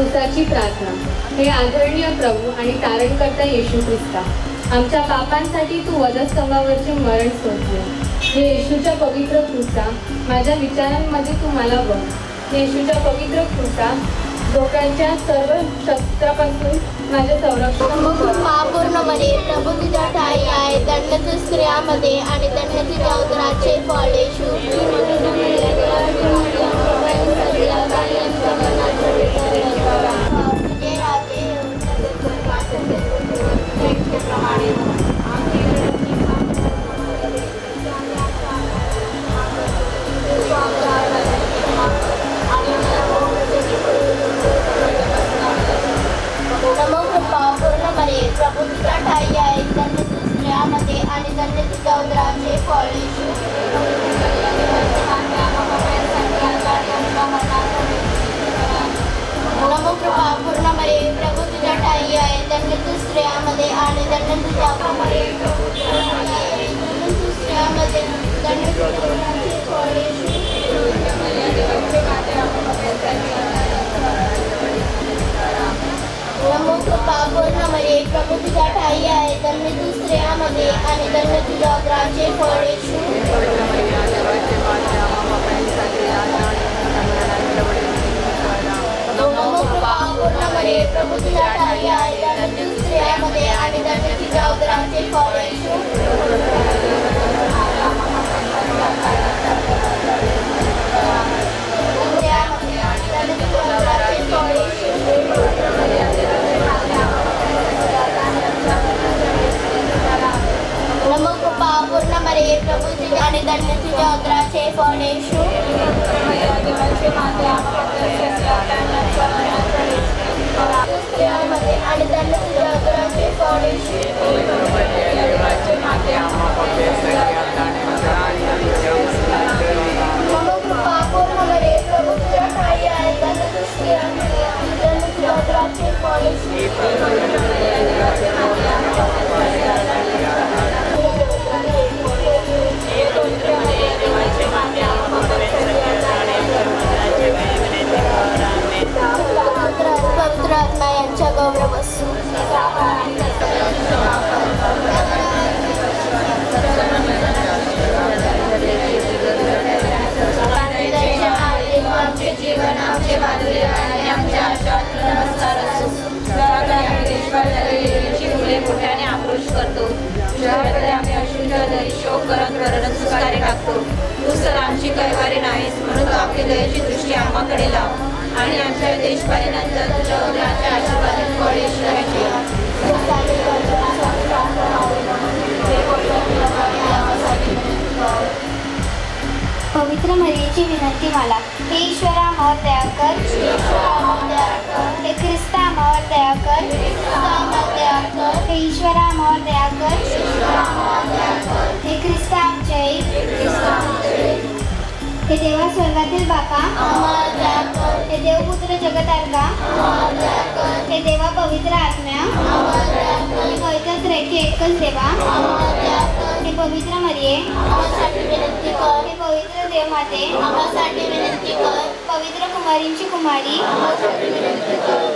ख्रिस्ताची प्रार्थना। हे आदरणीय प्रभू आणि तारणकर्ता येशू ख्रिस्ता, आमच्या पापांसाठी तू वधस्तंभावरचे मरण सोसले। हे येशूच्या पवित्र ख्रिस्ता, माझ्या विचारांमध्ये तू मला बघ। येशूच्या पवित्र ख्रिस्ता, धोक्याच्या सर्व शस्त्रापासून माझे संरक्षण। महापूर्ण मरे प्रभू तुझ्या ठाई आहे, दंड स्त्रियामध्ये आणि दंड तुझ्या उदराचे फळ येशू। प्रभू तुझ्या ठाई आहे, दंड स्त्रियामध्ये आणि दंड तुझ्या उदराचे फळ येशू। नमो कृपा पूर्ण मरे प्रभू तुझ्या ठाई आहे, दंड स्त्रियामध्ये आणि दंड तुझ्या स्त्रियामध्ये दंड तुझ्या फळ येशू। नमो कृपा पूर्ण मरे प्रभू तुझ्या ठाई आहे, दंड स्त्रियामध्ये आणि दंड तुझ्या उदराचे फळ येशू। नमो कृपा पूर्ण मरे प्रभू तुझ्या ठाई आहे, दंड स्त्रियामध्ये आणि दंड तुझ्या उदराचे फळ येशू। नमो कृपा पूर्ण मरे प्रभू तुझ्या आणि दंड तुझ्या उदराचे फळ येशू। आणि दंड तुझ्या उदराचे फळ येशू। नमो कृपा पूर्ण मरे प्रभू तुझ्या ठाई आहे, दंड स्त्रियामध्ये आणि दंड तुझ्या उदराचे फळ येशू। पवित्र आत्मा यांच्या गौरव असो। आमचे जीवन आमचे माधुर्य आणि आमच्या आशात नमस्कार असो। मुले मोठ्याने आक्रोश करतो, तुझ्याकडे आम्ही अश्रूंच्या शोक करत वरण सुस्कारे टाकतो। तू तर आमची कैवारी नाहीस, म्हणून तू आपली दयेची दृष्टी आम्हाकडे लाव आणि आमच्या देशपालीनंतर तुझ्या उदराच्या आशीर्वादाने फळ येशू। पवित्र मरियेची विनंती मला। हे ईश्वरा आम्हावर दया कर, हे ख्रिस्ता आम्हावर दया कर, हे ईश्वरा आम्हावर दया कर, हे ख्रिस्ता आमचे ऐक, हे देवा स्वर्गातील बापा, हे देवपुत्र जगतारका, हे देवा पवित्र आत्म्या, हे पवित्र त्रेकी एकच देवा, हे पवित्र मरिये विनंती कर, हे पवित्र देवमाते आम्हासाठी विनंती कर, पवित्र कुमारींची कुमारी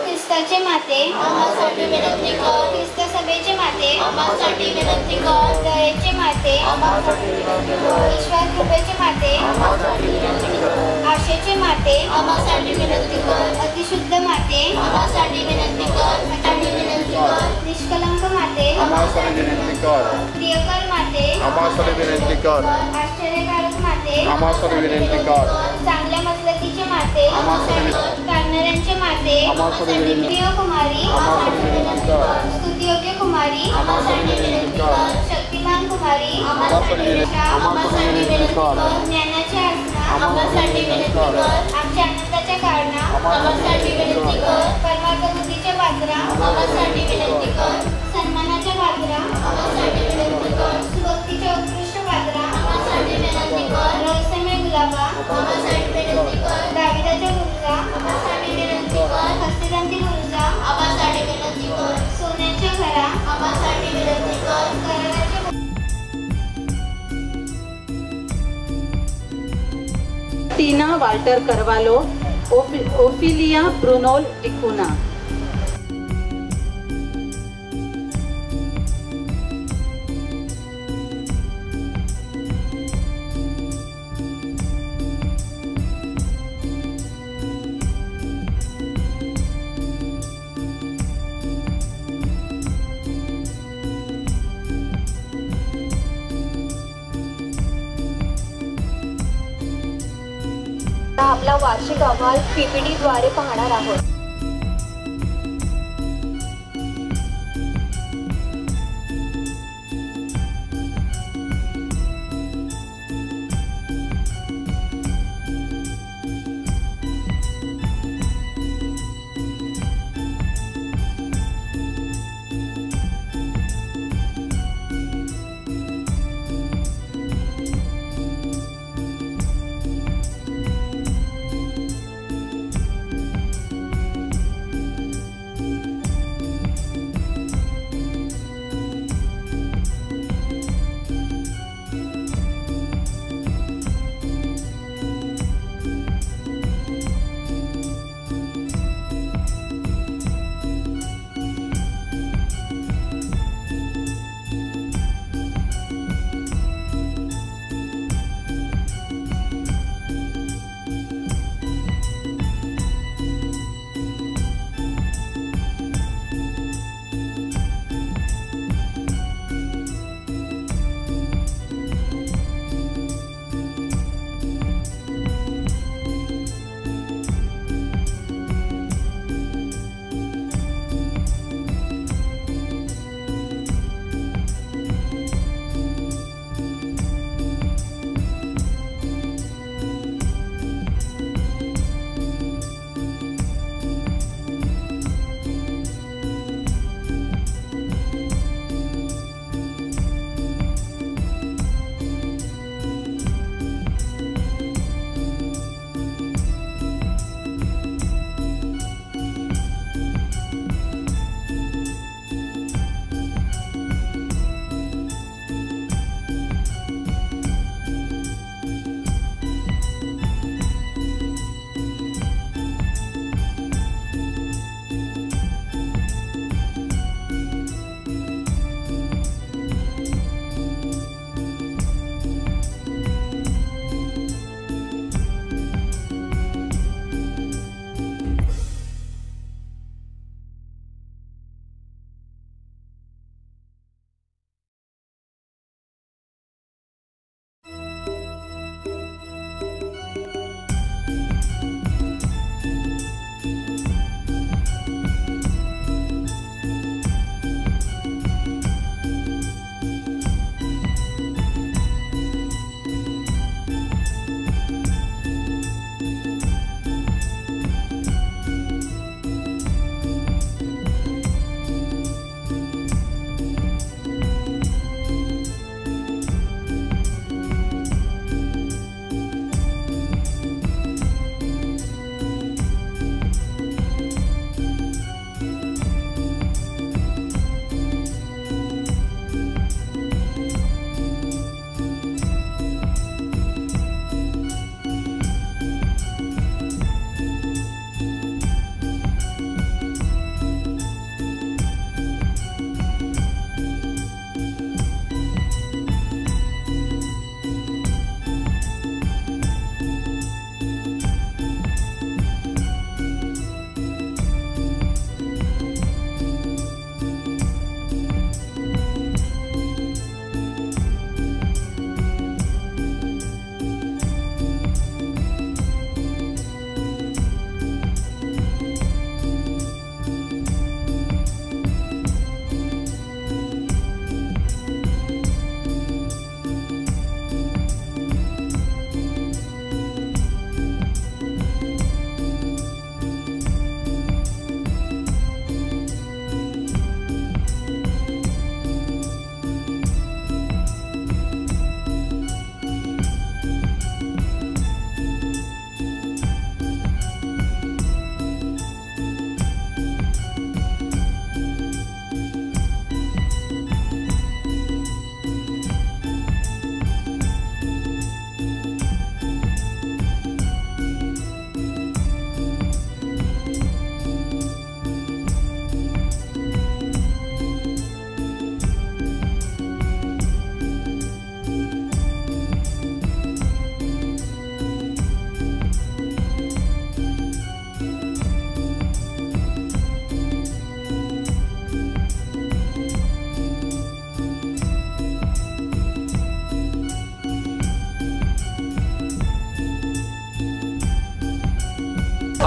ख्रिस्ताचे माते आम्हासाठी विनंती कर, ख्रिस्त सभेचे माते आम्हासाठी विनंती कर, दयेचे माते आम्हासाठी विनंती कर, ईश्वर कृपेचे माते आम्हासाठी विनंती कर, आशेचे माते आम्हासाठी विनंती कर, अतिशुद्ध माते आम्हासाठी विनंती कर, विनंती कर, निष्कलंक माते आम्हासाठी विनंती कर, प्रियकर माते आम्हासाठी विनंती कर, आश्चर्यकारक माते आम्हासाठी विनंती कर, चांगल्या मसलतीचे माते आम्हासाठी काढणाऱ्यांचे माते आम्हासाठी विनंती प्रिय कुमारी आम्हासाठी विनंती कर, स्तुतियोग्य कुमारी आम्हासाठी विनंती कर, शक्तिमान कुमारी आम्हासाठी विनंती कर, ज्ञानाचे आसना आम्हासाठी विनंती कर, आमच्या आनंदाच्या कारणा आम्हासाठी विनंती कर, परमागतीचे पात्रा आम्हासाठी विनंती कर, सन्मानाच्या पात्रा आम्हासाठी विनंती कर, सुभक्तीच्या उत्कृष्ट पात्रा आम्हासाठी विनंती कर, रहस्यमय गुलाबा आम्हासाठी विनंती कर, दाविदाच्या गुरुजा आम्हासाठी विनंती कर, हस्तिदांती गुरुजा आम्हासाठी विनंती कर, सोन्याच्या घरा आम्हासाठी विनंती कर, कराराच्या टीना वाल्टर करवालो, ओफिलिया ब्रुनोल टिकुना. आपला वार्षिक अहवाल PPT द्वारे पाहणार आहोत.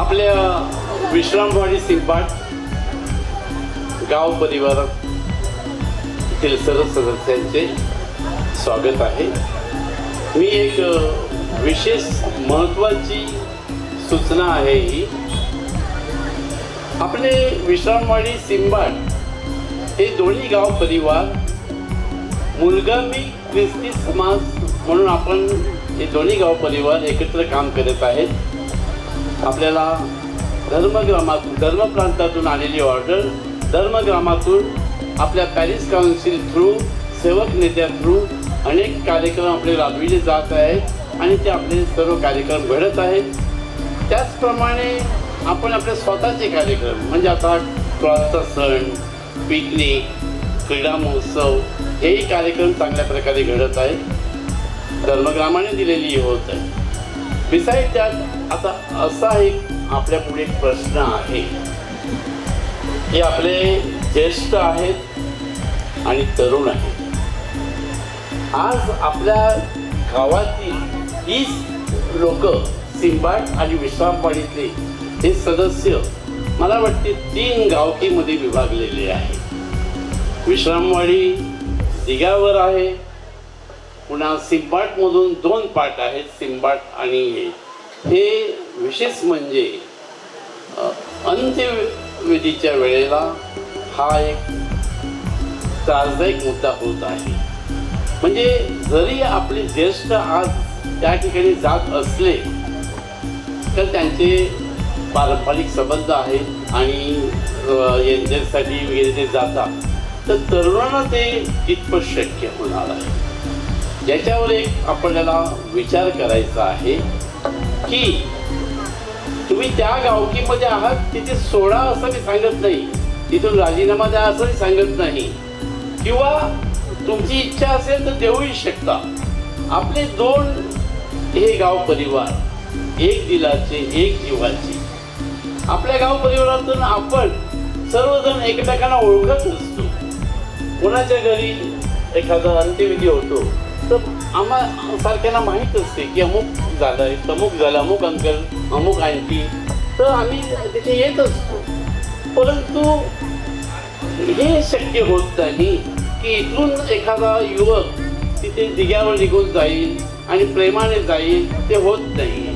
आपल्या विश्रामवाडी सिंपाट गाव परिवारातील सर्व सदस्यांचे स्वागत आहे. मी एक विशेष महत्त्वाची सूचना आहे ही. आपले विश्रामवाडी सिंबाट हे दोन्ही गाव परिवार मुलगामी ख्रिस्ती समाज म्हणून आपण हे दोन्ही गाव परिवार एकत्र काम करत आहेत. आपल्याला धर्मप्रांतातून आलेली ऑर्डर, धर्मग्रामातून आपल्या पॅरिस काउन्सिल थ्रू, सेवक नेत्या थ्रू अनेक कार्यक्रम आपले राबविले जात आहेत आणि ते आपले सर्व कार्यक्रम घडत आहेत. त्याचप्रमाणे आपण आपले स्वतःचे कार्यक्रम म्हणजे आता क्रॉसचा सण, पिकनिक, क्रीडा महोत्सव हेही कार्यक्रम चांगल्या प्रकारे घडत आहेत. धर्मग्रामाने दिलेली होत आहे. बिसाईड त्यात आता असा एक आपल्या पुढे प्रश्न आहे की आपले ज्येष्ठ आहेत आणि तरुण आहेत. आज आपल्या गावातील 30 लोक सिंबाट आणि विश्रामवाडीतले हे सदस्य मला वाटते 3 गावकीमध्ये विभागलेले आहे. विश्रामवाडी दिघ्यावर आहे. पुन्हा सिंबाटमधून 2 पाट आहेत, सिंबाट आणि हे विशेष म्हणजे अंत्यविधीच्या वेळेला हा एक त्रासदायक मुद्दा होत आहे. म्हणजे जरी आपले ज्येष्ठ आज त्या ठिकाणी जात असले तर त्यांचे पारंपरिक संबंध आहेत आणि यांच्यासाठी वगैरे ते जातात, तर तरुणांना ते कितपत शक्य होणार आहे याच्यावर एक आपल्याला विचार करायचा आहे की तुम्ही त्या गावकीमध्ये आहात तिथे सोडा असं मी सांगत नाही, तिथून राजीनामा द्या असंही सांगत नाही, किंवा तुमची इच्छा असेल तर देऊही शकता. आपले 2 हे गाव परिवार एक दिलाचे एक जीवाचे. आपल्या गाव परिवारातून आपण सर्वजण एकमेकांना ओळखत असतो. कोणाच्या घरी एखादा अंत्यविधी होतो तर आम्हा सारख्यांना माहीत असते की अमुक झालंय, तमुक झालं, अमुक अंकल, अमुक आंटी, तर आम्ही तिथे येत असतो. परंतु हे शक्य होत नाही की इथून एखादा युवक तिथे दिघ्यावर निघून जाईल आणि प्रेमाने जाईल, ते होत नाही.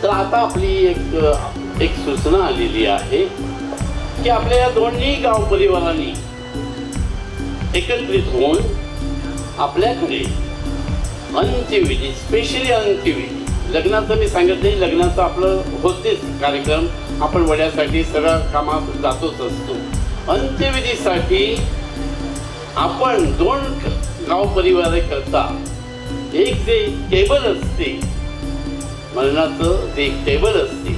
तर आता आपली एक सूचना आलेली आहे की आपल्या या दोन्ही गाव परिवारांनी एकत्रित होऊन आपल्याकडे अंत्यविधी, स्पेशली अंत्यविधी, लग्नाचं मी सांगत नाही, लग्नाचं आपलं होतेच कार्यक्रम, आपण वड्यासाठी सगळ्या कामात जातोच असतो. अंत्यविधीसाठी आपण 2 गाव परिवाराकरता एक जे टेबल असते, मरणाचं जे एक टेबल असते,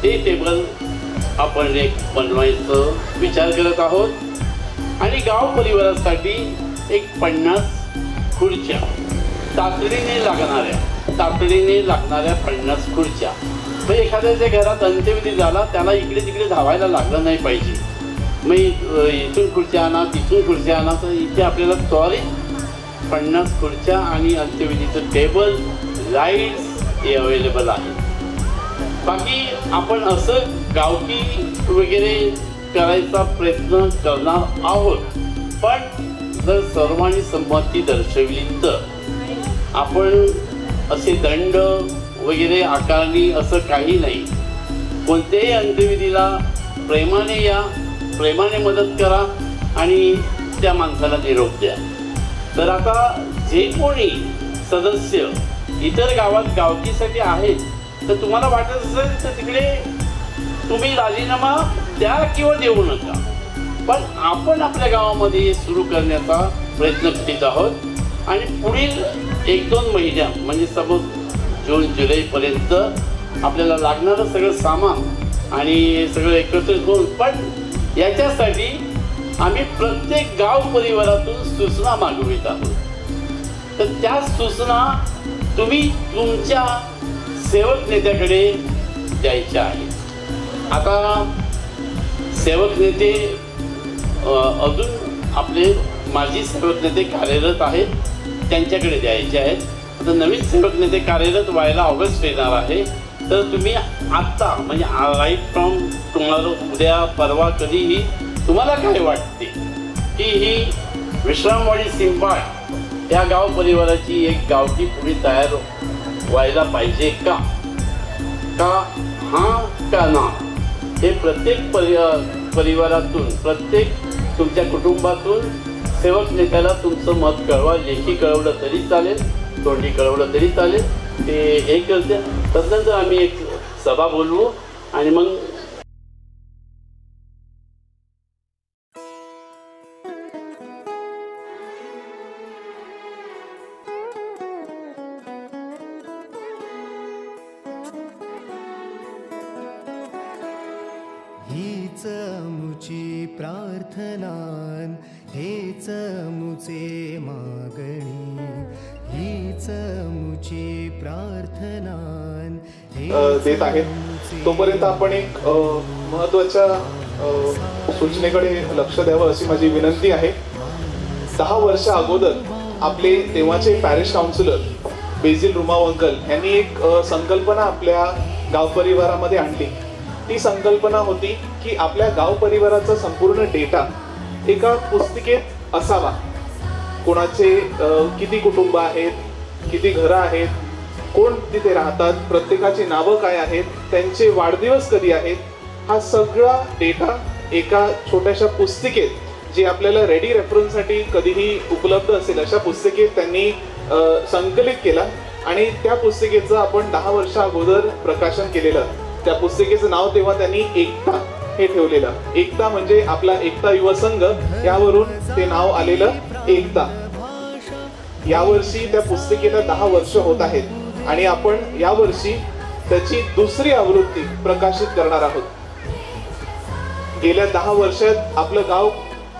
ते टेबल आपण एक बनवायचं विचार करत आहोत. आणि गाव परिवारासाठी एक 50 खुर्च्या, तातडीने लागणाऱ्या 50 खुर्च्या. मग एखाद्याच्या घरात अंत्यविधी झाला त्याला इकडे तिकडे धावायला लागलं नाही पाहिजे. मग इथून खुर्च्या आणा, तिथून खुर्च्या आणा, तर इथे आपल्याला त्वरित 50 खुर्च्या आणि अंत्यविधीचं टेबल, लाईट्स हे अवेलेबल आहे. बाकी आपण असं गावकी वगैरे करायचा प्रयत्न करणार आहोत. पण जर सर्वांनी संमती दर्शवली तर आपण असे दंड वगैरे आकारणी असं काही नाही. कोणत्याही अंत्यविधीला प्रेमाने या, प्रेमाने मदत करा आणि त्या माणसाला निरोप द्या. तर आता जे कोणी सदस्य इतर गावात गावकीसाठी आहेत तर तुम्हाला वाटत असेल तर तिकडे तुम्ही राजीनामा द्या किंवा देऊ नका, पण आपण आपल्या गावामध्ये सुरू करण्याचा प्रयत्न करीत आहोत. आणि पुढील 1-2 महिन्या म्हणजे सपोज जून जुलैपर्यंत आपल्याला लागणारं सगळं सामान आणि सगळं एकत्रित होऊन, पण याच्यासाठी आम्ही प्रत्येक गाव परिवारातून सूचना मागवित आहोत. तर त्या सूचना तुम्ही तुमच्या सेवक नेत्याकडे द्यायच्या आहेत. आता सेवक नेते अजून आपले माजी सेवक नेते कार्यरत आहेत, त्यांच्याकडे द्यायचे आहेत. आता नवीन सेवक नेते कार्यरत व्हायला ऑगस्ट येणार आहे. तर तुम्ही आत्ता म्हणजे राईट फ्रॉम टुमॉरो, उद्या परवा कधीही तुम्हाला काय वाटते की ही विश्रामवाडी सिंबाड या गाव परिवाराची एक गावठी पुढे तयार व्हायला पाहिजे का हा का ना, हे प्रत्येक परिवारातून, प्रत्येक तुमच्या कुटुंबातून सेवक नेत्याला तुमचं मत कळवा. लेखी कळवलं तरी चालेल, तोंडी कळवलं तरी चालेल. ते हे करते. तदनंतर आम्ही एक सभा बोलवू आणि मग हीच मुची प्रार्थनान, हेच मुचे मागणी, हीच मुची प्रार्थनान देत आहेत. तोपर्यंत आपण एक महत्त्वाच्या सूचनेकडे लक्ष द्यावं अशी माझी विनंती आहे. 10 वर्ष अगोदर आपले तेव्हाचे पॅरिश काउन्सिलर बेझिल रुमाव अंकल यांनी एक संकल्पना आपल्या गाव परिवारामध्ये आणली. ती संकल्पना होती की आपल्या गाव परिवाराचा संपूर्ण डेटा एका पुस्तिकेत असावा. कोणाचे किती कुटुंब आहेत, किती घरं आहेत, कोण तिथे राहतात, प्रत्येकाची नावं काय आहेत, त्यांचे वाढदिवस कधी आहेत, हा सगळा डेटा एका छोट्याशा पुस्तिकेत जी आपल्याला रेडी रेफरन्ससाठी कधीही उपलब्ध असेल अशा पुस्तिकेत त्यांनी संकलित केला. आणि त्या पुस्तिकेचं आपण 10 वर्ष अगोदर प्रकाशन केलेलं. त्या पुस्तिकेचं नाव तेव्हा त्यांनी एकता हे ठेवलेलं. एकता म्हणजे आपला एकता युवा संघ, यावरून ते नाव आलेलं एकता. यावर्षी त्या पुस्तिकेला 10 वर्ष होत आहेत आणि आपण यावर्षी त्याची दुसरी आवृत्ती प्रकाशित करणार आहोत. गेल्या 10 वर्षात आपलं गाव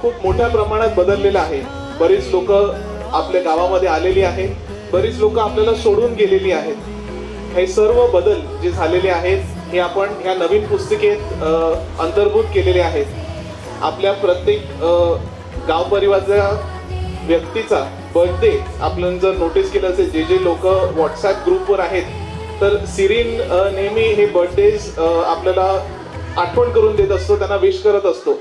खूप मोठ्या प्रमाणात बदललेलं आहे. बरीच लोक आपल्या गावामध्ये आलेली आहेत, बरीच लोक आपल्याला सोडून गेलेली आहेत. हे सर्व बदल जे झालेले आहेत हे आपण ह्या नवीन पुस्तिकेत अंतर्भूत केलेले आहेत. आपल्या प्रत्येक गाव परिवाराच्या व्यक्तीचा बर्थडे आपण जर नोटीस केलं असेल, जे लोक व्हॉट्सॲप ग्रुपवर आहेत, तर सिरीन नेहमी हे बर्थडेज आपल्याला आठवण करून देत असतो, त्यांना विश करत असतो.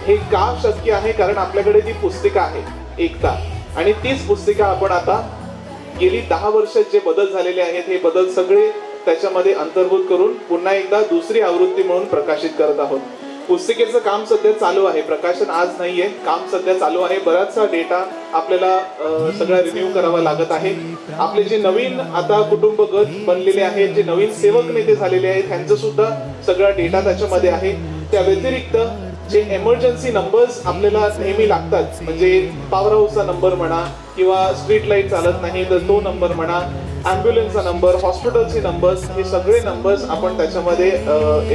हे का शक्य आहे? कारण आपल्याकडे ती पुस्तिका आहे एकता, आणि तीच पुस्तिका आपण आता गेली 10 वर्षात जे बदल झालेले आहेत हे बदल सगळे त्याच्यामध्ये अंतर्भूत करून पुन्हा एकदा दुसरी आवृत्ती म्हणून प्रकाशित करत आहोत. पुस्तिकेचं काम सध्या चालू आहे, प्रकाशन आज नाहीये, काम सध्या चालू आहे. बराचसा डेटा आपल्याला सगळा रिन्यू करावा लागत आहे. आपले जे नवीन आता कुटुंब गट बनलेले आहेत, जे नवीन सेवक नेते झालेले आहेत, त्यांचा सुद्धा सगळा डेटा त्याच्यामध्ये आहे. त्या व्यतिरिक्त जे एमर्जन्सी नंबर्स आपल्याला नेहमी लागतात, म्हणजे पॉवर हाऊसचा नंबर म्हणा किंवा स्ट्रीट लाईट चालत नाही तर तो नंबर म्हणा, ॲम्ब्युलन्सचा नंबर, हॉस्पिटलचे नंबर्स, हे सगळे नंबर्स आपण त्याच्यामध्ये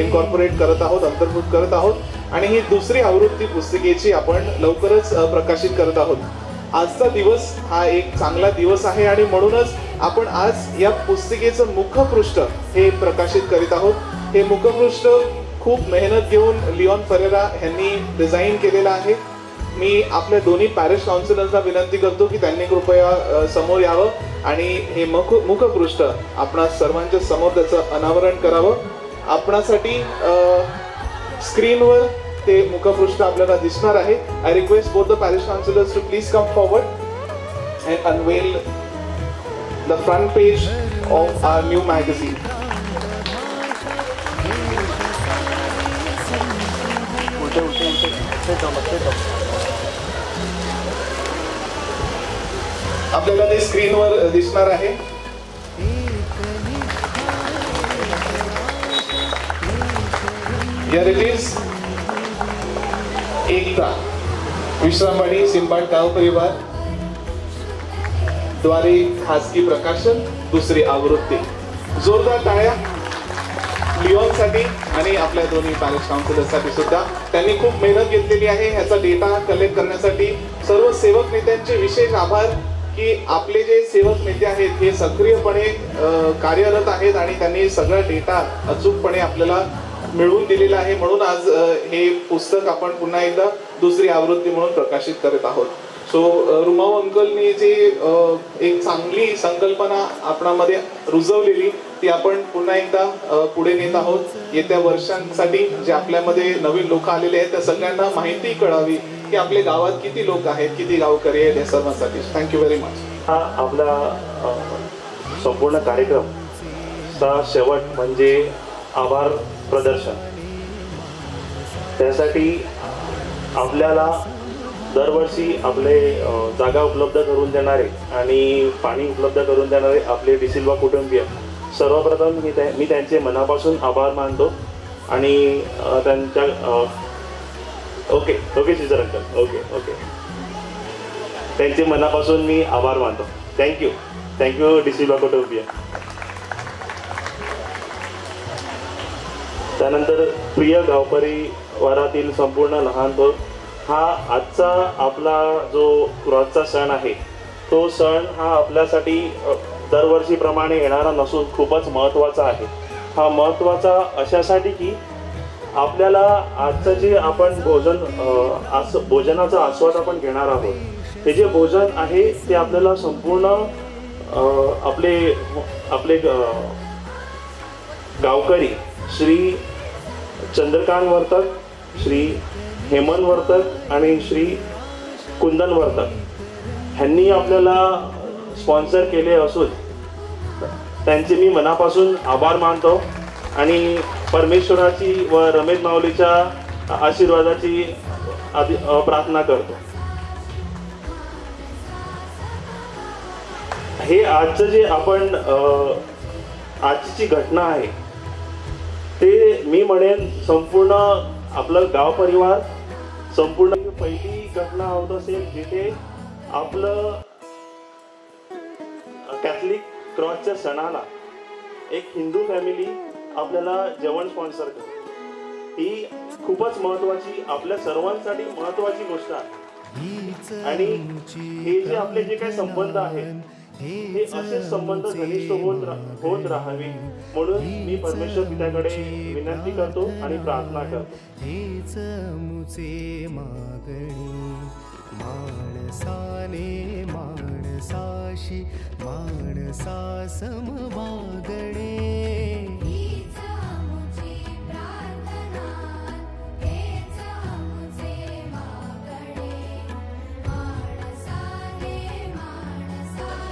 इन्कॉर्पोरेट करत आहोत, अंतर्भूत करत आहोत. आणि ही दुसरी आवृत्ती पुस्तिकेची आपण लवकरच प्रकाशित करत आहोत. आजचा दिवस हा एक चांगला दिवस आहे आणि म्हणूनच आपण आज या पुस्तिकेचं मुखपृष्ठ हे प्रकाशित करीत आहोत. हे मुखपृष्ठ खूप मेहनत घेऊन लिओन फरेरा यांनी डिझाईन केलेलं आहे. मी आपल्या दोन्ही पॅरिश काउन्सिलर्सना विनंती करतो की त्यांनी कृपया समोर यावं आणि हे मुखपृष्ठ आपणा सर्वांच्या समोर त्याचं अनावरण करावं. आपणासाठी स्क्रीनवर ते मुखपृष्ठ आपल्याला दिसणार आहे. I request both the parish councillors to please come forward and unveil the front page of our new magazine. आपल्याला ते स्क्रीनवर दिसणार आहे. Here it is. एकता विश्रामवाडी सिंबाड गाव परिवार द्वारे खासगी प्रकाशन दुसरी आवृत्ती. जोरदार टाळ्या लिओनसाठी आणि आपल्या दोन्ही पॅरिश काउन्सिलर्ससाठी सुद्धा. त्यांनी खूप मेहनत घेतलेली आहे ह्याचा डेटा कलेक्ट करण्यासाठी. सर्व सेवक नेत्यांचे विशेष आभार की आपले जे सेवक नेते आहेत हे सक्रियपणे कार्यरत आहेत आणि त्यांनी सगळा डेटा अचूकपणे आपल्याला मिळवून दिलेला आहे. म्हणून आज हे पुस्तक आपण पुन्हा एकदा दुसरी आवृत्ती म्हणून प्रकाशित करत आहोत. सो रुमाऊ अंकलनी जे एक चांगली संकल्पना आपणामध्ये रुजवलेली ती आपण पुन्हा एकदा पुढे नेत आहोत. येत्या वर्षांसाठी जे आपल्यामध्ये नवीन लोक आलेले आहेत त्या सगळ्यांना माहिती कळावी की आपल्या गावात किती लोक आहेत, किती गावकरी आहेत या सर्वांसाठी. Thank you very much. हा आपला संपूर्ण कार्यक्रमचा शेवट म्हणजे आभार प्रदर्शन. त्यासाठी आपल्याला दरवर्षी आपले जागा उपलब्ध करून देणारे आणि पाणी उपलब्ध करून देणारे आपले डिसिल्वा कुटुंबीय, सर्वप्रथम मी त्यांचे मनापासून आभार मानतो. आणि त्यांच्या ओके सिजर अंकल ओके त्यांचे मनापासून मी आभार मानतो. थँक्यू डिसिल्वा कुटुंबीय. त्यानंतर प्रिय गावपरिवारातील संपूर्ण लहान थोर, हा आजचा आपला जो क्रॉसचा सण आहे तो सण हा आपल्यासाठी दरवर्षीप्रमाणे येणारा नसून खूपच महत्त्वाचा आहे. हा महत्त्वाचा अशासाठी की आपल्याला आजचं जे आपण भोजनाचा आस्वाद आपण घेणार आहोत, हे जे भोजन आहे ते आपल्याला संपूर्ण आपले गावकरी श्री चंद्रकांत वर्तक, श्री हेमंत वर्तक आणि श्री कुंदन वर्तक ह्यांनी आपल्याला स्पॉन्सर केले असून त्यांचे मी मनापासून आभार मानतो आणि परमेश्वराची व रमेश माऊलीच्या आशीर्वादाची प्रार्थना करतो. हे आजचं जे आपण आजची जी घटना आहे ते मी म्हणेन संपूर्ण आपलं गाव परिवार संपूर्ण पहिली घटना होत असेल जिथे आपलं कॅथलिक क्रॉसच्या सणाला एक हिंदू फॅमिली आपल्याला जेवण स्पॉन्सर करते. ही खूपच महत्त्वाची, आपल्या सर्वांसाठी महत्त्वाची गोष्ट आहे. आणि हे जे आपले जे काही संबंध आहेत हे असेच संबंध घनिष्ठ होत राहावे म्हणून मी परमेश्वर पित्याकडे विनंती करतो आणि प्रार्थना करतो. हेच मुचे मागणी माणसाने माणसाशी माणसा समवागणे.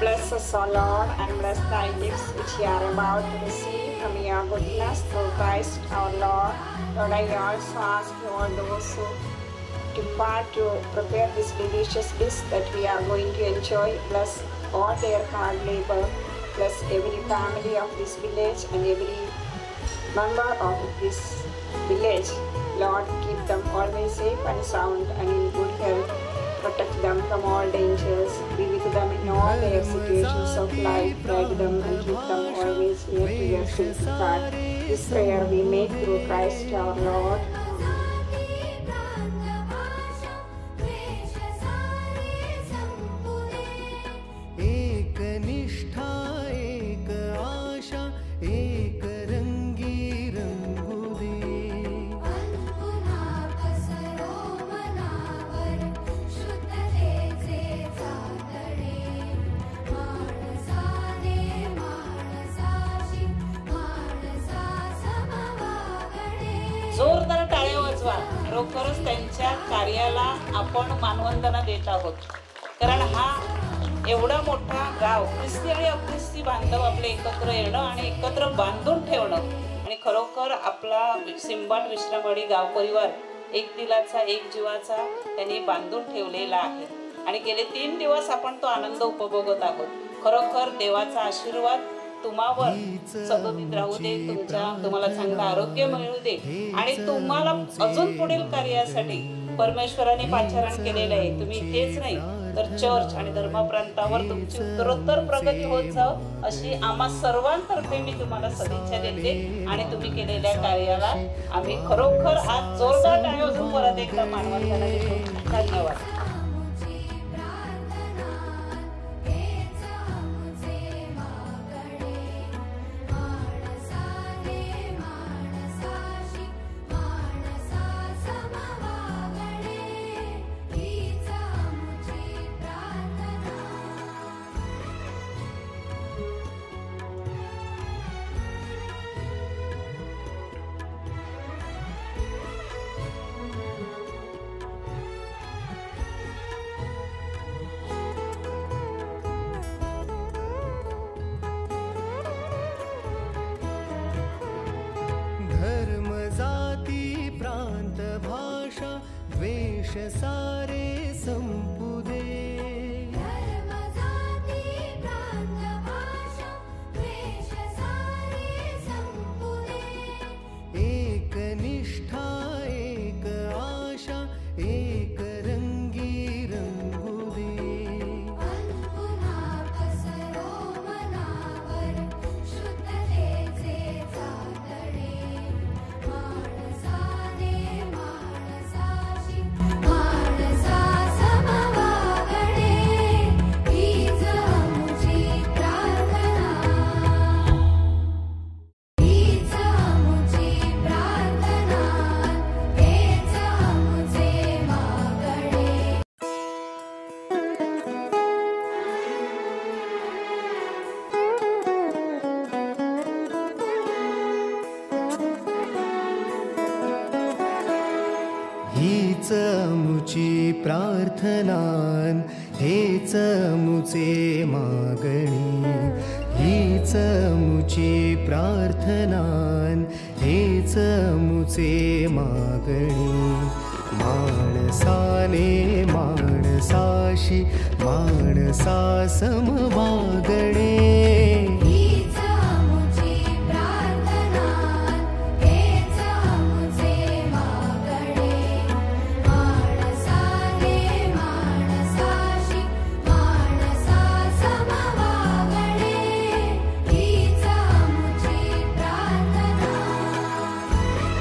Bless us, O Lord, and bless thy gifts which we are about to receive from your goodness through Christ our Lord. Lord, I also ask you all those who depart to prepare this delicious dish that we are going to enjoy. Bless all their hard labor. Bless every family of this village and every member of this village. Lord, keep them always safe and sound and in good health. Protect them from all dangers. Be with them in all their situations of life. Guide them and keep them always near to your simple heart. This prayer we make through Christ our Lord. एक निष्ठा एक आशा एक रंगी रंगू दे. जोरदार टाळ्या वाजवा. खरोखरच त्यांच्या कार्याला आपण मानवंदना देत आहोत. कारण हा एवढा मोठा गाव ख्रिस्ती आणि अख्रिस्ती बांधव आपले एकत्र येणं आणि एकत्र बांधून ठेवणं आणि खरोखर आपला सिंबाट विश्रामवाडी गाव परिवार एक दिलाचा एक जीवाचा त्यांनी बांधून ठेवलेला आहे. आणि गेले 3 दिवस आपण तो आनंद उपभोगत आहोत. खरोखर देवाचा आशीर्वाद तुम्हावर सतत राहू दे. तुम्हाला चांगलं आरोग्य मिळू दे आणि तुम्हाला अजून पुढील कार्यासाठी परमेश्वराने पाचारण केलेलं आहे. तुम्ही तेच नाही तर चर्च आणि धर्मप्रांतावर तुमची उत्तरोत्तर प्रगती होत जाव अशी आम्हा सर्वांतर्फे मी तुम्हाला सदिच्छा देते. आणि तुम्ही केलेल्या कार्याला आम्ही खरोखर आज जोरदार टाळ्या वाजवून परत एकदा मानवंदना देतो. धन्यवाद. द्वेष सारे संपू दे. धर्म जाती प्रांत भाषा द्वेष सारे संपू दे. एक निष्ठा एक आशा एक रंगी रंगू दे. पुन्हा पसरो मनावर शुद्धतेचे चांदणे. माणसाने माणसाशी माणसा समवागणे. हीच आमची प्रार्थना. हीच आमची प्रार्थना. हेच आमचे मागणे. हीच अमुची प्रार्थनान हेच अमुचे मागणी. हीच अमुची प्रार्थनान हेच अमुचे मागणी. माणसाने माणसाशी माणसा समवागणे.